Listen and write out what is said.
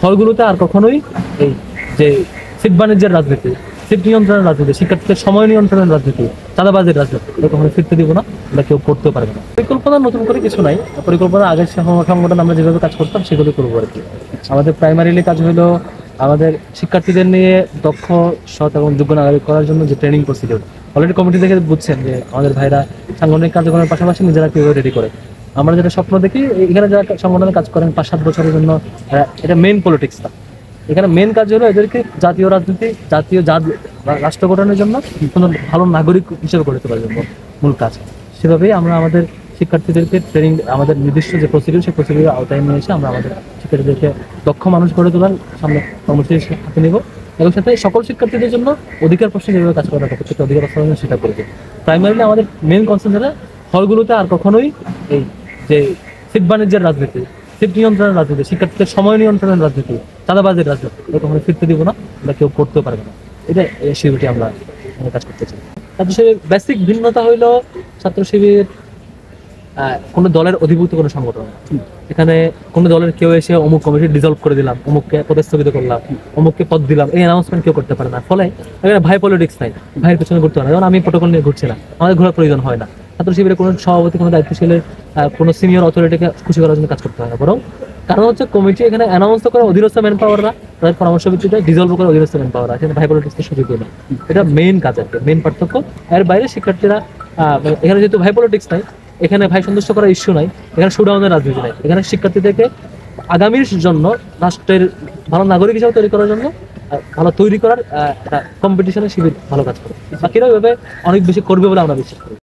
হলগুলোতে আর কখনোই এই যে সিট বাণিজ্যের রাজনীতি, সিট নিয়ন্ত্রণের রাজনীতি, শিক্ষার্থীদের সময় নিয়ন্ত্রণের রাজনীতি, চাঁদাবাজের রাজনীতি এটা কখনো ফিরতে দিব না, আমরা কেউ করতেও পারবে না। পরিকল্পনা নতুন করে কিছু নাই, পরিকল্পনা আগের সংগঠন আমরা যেভাবে কাজ করতাম সেগুলো করবো আর কি। আমাদের প্রাইমারিলি কাজ হলো আমাদের শিক্ষার্থীদের নিয়ে দক্ষ, সৎ এবং যোগ্য নাগরিক করার জন্য যে ট্রেনিং প্রসিডিউর অলরেডি কমিটি থেকে বুঝছেন যে আমাদের ভাইরা সাংগঠনিক কার্যক্রমের পাশাপাশি নিজেরা কীভাবে রেডি করে। আমরা যেটা স্বপ্ন দেখি, এখানে যারা সংগঠনে কাজ করেন 5-7 বছরের জন্য, এটা মেইন পলিটিক্স না, এখানে মেইন কাজ হলো এদেরকে জাতীয় রাজনীতি, জাতীয় রাষ্ট্র গঠনের জন্য কোনো ভালো নাগরিক হিসেবে গড়ে তোলার জন্য মূল কাজ। সেভাবেই আমরা আমাদের শিক্ষার্থীদেরকে ট্রেনিং, আমাদের নির্দিষ্ট যে প্রসিডিউর সেই প্রসিডিউর আওতায় নিয়ে এসে আমরা আমাদের শিক্ষার্থীদেরকে দক্ষ মানুষ গড়ে তোলার সামনে কর্মসূচি হাতে নেব এবং সাথে সকল শিক্ষার্থীদের জন্য অধিকার প্রশ্নে যেভাবে কাজ করা দরকার প্রত্যেকটা অধিকার প্রশ্ন সেটা করে দেব। প্রাইমারিলি আমাদের মেইন কনসার্ন হলো হলগুলোতে আর কখনোই এই যে সিট বাণিজ্যের রাজনীতি, সিট নিয়ন্ত্রণের রাজনীতি, শিক্ষার্থীদের সময় নিয়ন্ত্রণের রাজনীতি, চাঁদাবাজের রাজনীতি এটা কখনো ফিরতে দিব না, আমরা কেউ করতেও পারবে না। এটা শিবিরটি আমরা কাজ করতে চাই। ছাত্র শিবির বেসিক ভিন্নতা হইল ছাত্র শিবির কোনো দলের অধিভুক্ত কোনো সংগঠন। এখানে কোনো দলের কেউ এসে অমুক কমিটি ডিজলভ করে দিলাম, অমুককে পদস্থগিত করলাম, অমুককে পদ দিলাম, এই অ্যানাউন্সমেন্ট কেউ করতে পারে না। ফলে এখানে ভাই পলিটিক্স নাই, ভাইয়ের পেছনে ঘুরতে হয় না। যেমন আমি প্রোটোকল নিয়ে ঘুরছি না, আমাদের ঘোরার প্রয়োজন হয় না। ছাত্র শিবিরে কোনো সভাপতি, কোনো দায়িত্বশীলের, কোনো সিনিয়র অথরিটিকে খুশি করার জন্য কাজ করতে হয় না, বরং কারণ হচ্ছে কমিটি এখানে অ্যানাউন্স করে অধীনস্থ ম্যান পাওয়াররা তাদের পরামর্শ ভিত্তিতে ডিজলভ করে অধীনস্থ ম্যান পাওয়াররা, সেখানে ভাই পলিটিক্সের সুযোগ নেই। এটা মেইন কাজ আর কি, মেইন পার্থক্য। এর বাইরে শিক্ষার্থীরা এখানে যেহেতু ভাই পলিটিক্স নাই, এখানে ভাই সন্তুষ্ট করার ইস্যু নাই, এখানে শোডাউনের রাজনীতি নাই, এখানে শিক্ষার্থীদেরকে আগামীর জন্য রাষ্ট্রের ভালো নাগরিক হিসাবে তৈরি করার জন্য ভালো তৈরি করার একটা কম্পিটিশনের শিবির ভালো কাজ করে। বাকিরা ওইভাবে অনেক বেশি করবে বলে আমরা বিশ্বাস করি।